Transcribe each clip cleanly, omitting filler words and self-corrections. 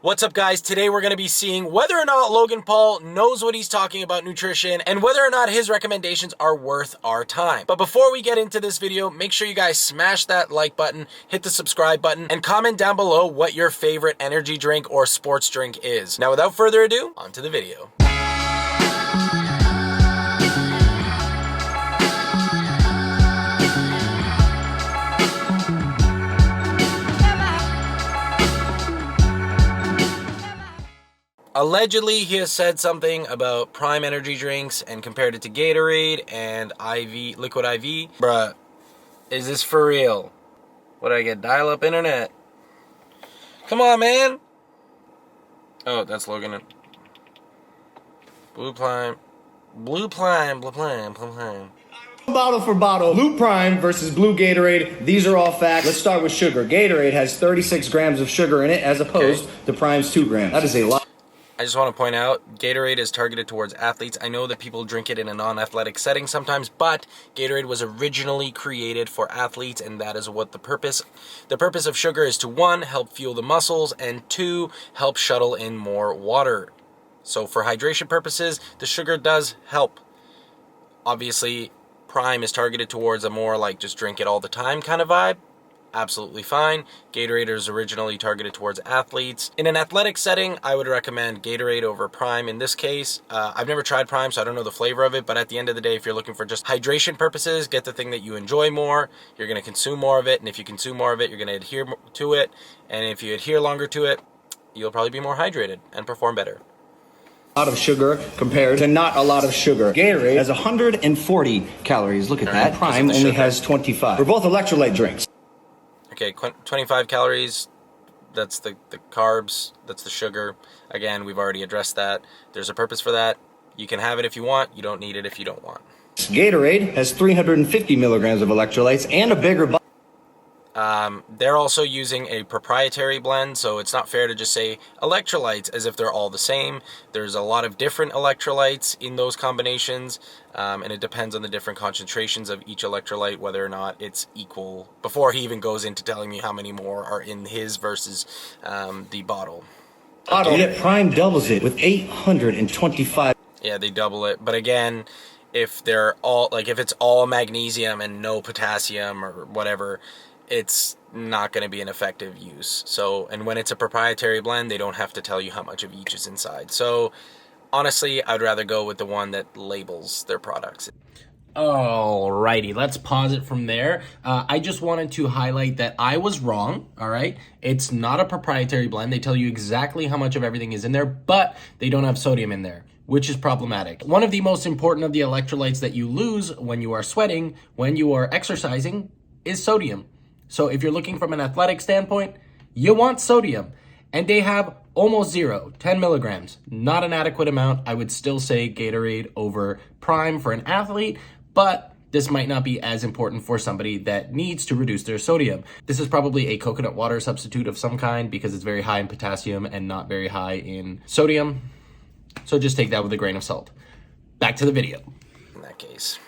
What's up, guys? Today we're going to be seeing whether or not Logan Paul knows what he's talking about nutrition and whether or not his recommendations are worth our time. But before we get into this video, make sure you guys smash that like button, hit the subscribe button, and comment down below what your favorite energy drink or sports drink is. Now, without further ado, on to the video. Allegedly, he has said something about Prime energy drinks and compared it to Gatorade and liquid IV. Bruh, is this for real? What, I get dial-up internet? Come on, man. Oh, that's Logan. Blue Prime. Bottle for bottle, Blue Prime versus Blue Gatorade. These are all facts. Let's start with sugar. Gatorade has 36 grams of sugar in it as opposed to Prime's 2 grams. That is a lot. I just want to point out, Gatorade is targeted towards athletes. I know that people drink it in a non-athletic setting sometimes, but Gatorade was originally created for athletes, and that is what the purpose of sugar is to, 1, help fuel the muscles, and 2, help shuttle in more water. So for hydration purposes, the sugar does help. Obviously, Prime is targeted towards a more like just drink it all the time kind of vibe. Absolutely fine. Gatorade is originally targeted towards athletes. In an athletic setting, I would recommend Gatorade over Prime in this case. I've never tried Prime, so I don't know the flavor of it, but at the end of the day, if you're looking for just hydration purposes, get the thing that you enjoy more. You're going to consume more of it, and if you consume more of it, you're going to adhere to it, and if you adhere longer to it, you'll probably be more hydrated and perform better. A lot of sugar compared to not a lot of sugar. Gatorade has 140 calories. Look at that. Prime only has 25. We're both electrolyte drinks. Okay, 25 calories, that's the carbs, that's the sugar. Again, we've already addressed that. There's a purpose for that. You can have it if you want. You don't need it if you don't want. Gatorade has 350 milligrams of electrolytes and a bigger bottle. They're also using a proprietary blend, so it's not fair to just say electrolytes as if they're all the same. There's a lot of different electrolytes in those combinations, and it depends on the different concentrations of each electrolyte, whether or not it's equal, before he even goes into telling me how many more are in his versus the bottle. Yet Prime doubles it with 825. Yeah, they double it, but again, if they're all, like if it's all magnesium and no potassium or whatever, it's not going to be an effective use. So, and when it's a proprietary blend, they don't have to tell you how much of each is inside. So, honestly, I'd rather go with the one that labels their products. Alrighty, let's pause it from there. I just wanted to highlight that I was wrong, all right? It's not a proprietary blend. They tell you exactly how much of everything is in there, but they don't have sodium in there, which is problematic. One of the most important of the electrolytes that you lose when you are sweating, when you are exercising, is sodium. So if you're looking from an athletic standpoint, you want sodium. And they have almost zero, 10 milligrams. Not an adequate amount. I would still say Gatorade over Prime for an athlete, but this might not be as important for somebody that needs to reduce their sodium. This is probably a coconut water substitute of some kind because it's very high in potassium and not very high in sodium. So just take that with a grain of salt. Back to the video. In that case.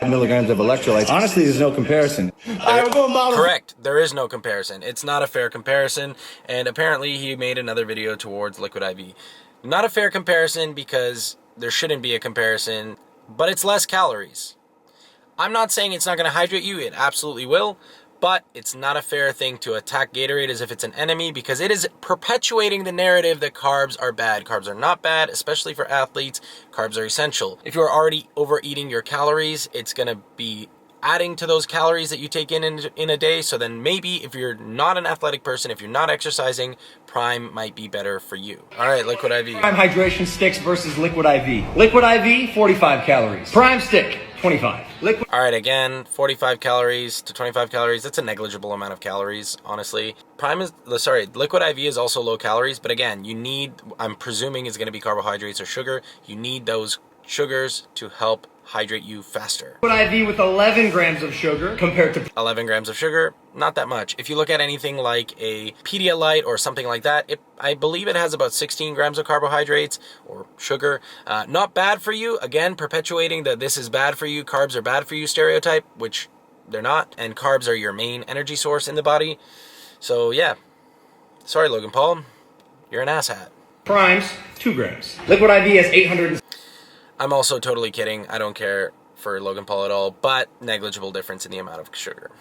Milligrams of electrolytes. Honestly, there's no comparison. Correct. There is no comparison. It's not a fair comparison, and apparently he made another video towards liquid IV. Not a fair comparison because there shouldn't be a comparison, but it's less calories. I'm not saying it's not going to hydrate you. It absolutely will, but it's not a fair thing to attack Gatorade as if it's an enemy because it is perpetuating the narrative that carbs are bad. Carbs are not bad, especially for athletes. Carbs are essential. If you're already overeating your calories, it's going to be adding to those calories that you take in a day. So then maybe if you're not an athletic person, if you're not exercising, Prime might be better for you. All right, liquid IV. Prime hydration sticks versus liquid IV. Liquid IV, 45 calories. Prime stick, 25. All right, again, 45 calories to 25 calories. That's a negligible amount of calories, honestly. Liquid IV is also low calories, but again, you need, I'm presuming it's going to be carbohydrates or sugar. You need those sugars to help hydrate you faster. Liquid IV with 11 grams of sugar compared to 11 grams of sugar, not that much. If you look at anything like a Pedialyte or something like that, I believe it has about 16 grams of carbohydrates or sugar. Not bad for you. Again, perpetuating that this is bad for you, carbs are bad for you stereotype, which they're not. And carbs are your main energy source in the body. So yeah, sorry Logan Paul. you're an asshat. Primes, 2 grams. Liquid IV has 800. I'm also totally kidding. I don't care for Logan Paul at all, but negligible difference in the amount of sugar.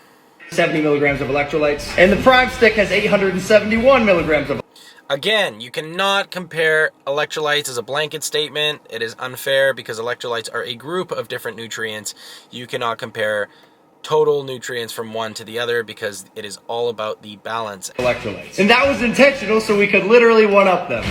70 milligrams of electrolytes. And the Prime stick has 871 milligrams of. Again, you cannot compare electrolytes as a blanket statement. It is unfair because electrolytes are a group of different nutrients. You cannot compare total nutrients from one to the other because it is all about the balance. Electrolytes. And that was intentional so we could literally one-up them.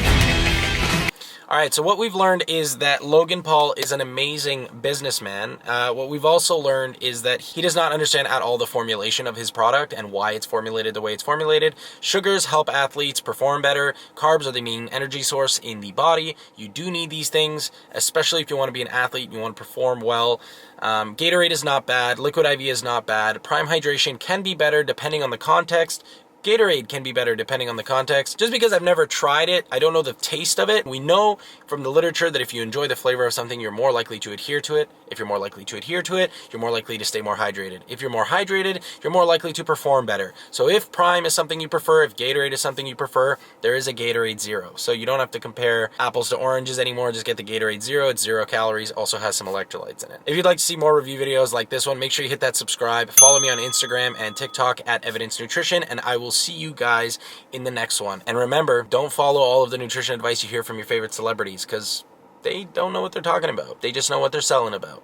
All right, so what we've learned is that Logan Paul is an amazing businessman. What we've also learned is that he does not understand at all the formulation of his product and why it's formulated the way it's formulated. Sugars help athletes perform better. Carbs are the main energy source in the body. You do need these things, especially if you want to be an athlete and you want to perform well. Gatorade is not bad. Liquid IV is not bad. Prime hydration can be better depending on the context. Gatorade can be better depending on the context. Just because I've never tried it, I don't know the taste of it. We know from the literature that if you enjoy the flavor of something, you're more likely to adhere to it. If you're more likely to adhere to it, you're more likely to stay more hydrated. If you're more hydrated, you're more likely to perform better. So if Prime is something you prefer, if Gatorade is something you prefer, there is a Gatorade Zero. So you don't have to compare apples to oranges anymore. Just get the Gatorade Zero. It's 0 calories, also has some electrolytes in it. If you'd like to see more review videos like this one, make sure you hit that subscribe. Follow me on Instagram and TikTok at Evidence Nutrition, and I will see you guys in the next one. And remember, don't follow all of the nutrition advice you hear from your favorite celebrities because they don't know what they're talking about. They just know what they're selling about.